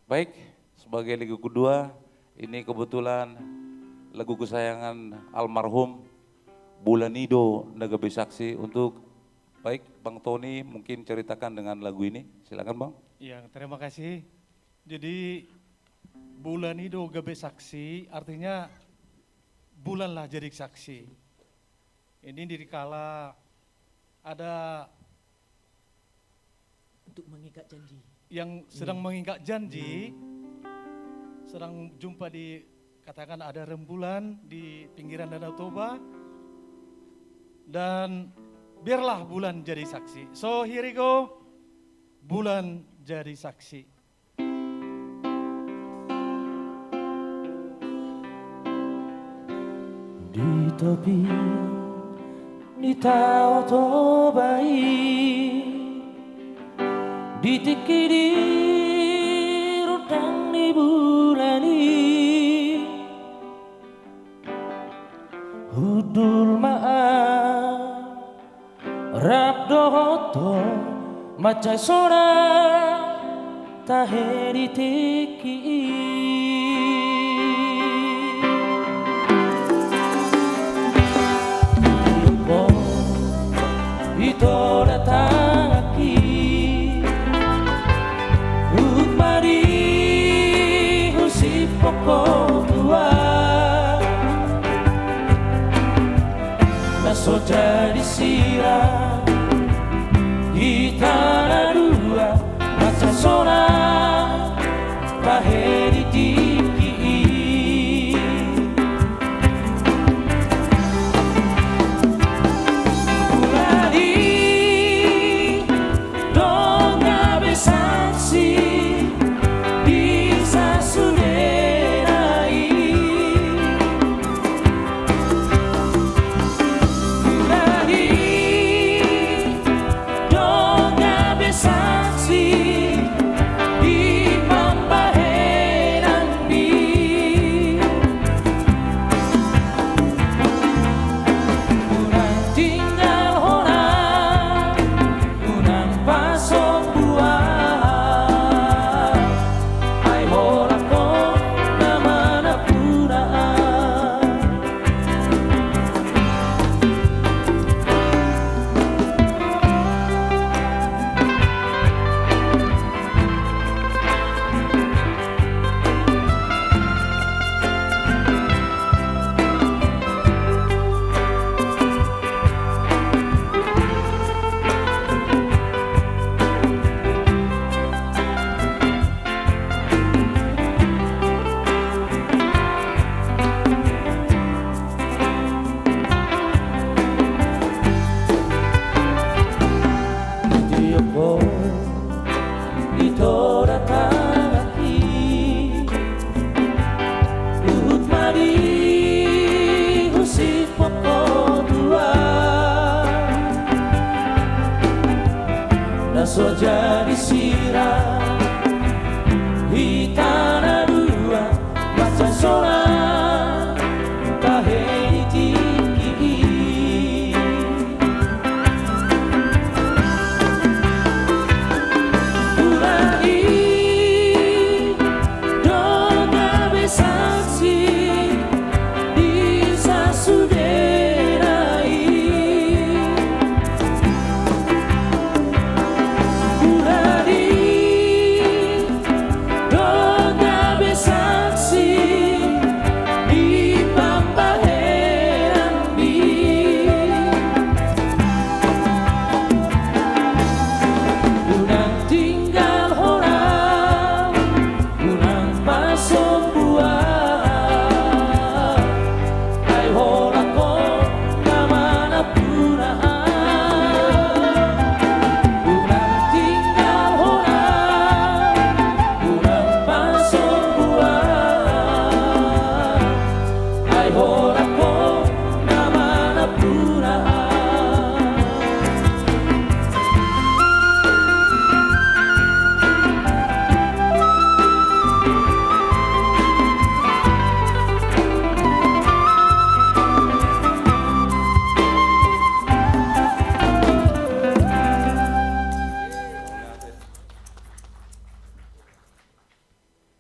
Baik, sebagai lagu kedua, ini kebetulan lagu kesayangan almarhum Bulanido Nagabe Saksi untuk baik Bang Tony mungkin ceritakan dengan lagu ini, silakan Bang. Ya, terima kasih. Jadi bulan itu gabe saksi, artinya bulanlah jadi saksi. Ini dikala ada untuk mengikat janji. yang sedang mengikat janji, sedang jumpa di katakan ada rembulan di pinggiran Danau Toba, dan biarlah bulan jadi saksi. So here we go, bulan jadi saksi. Di tepi di Danau Toba ditikiri rutang di bulan hudul maaf rap dohoto macai sora taheri tiki itu datang aki mari usip pokok tua naso jadi sirah di tanah dua masa sona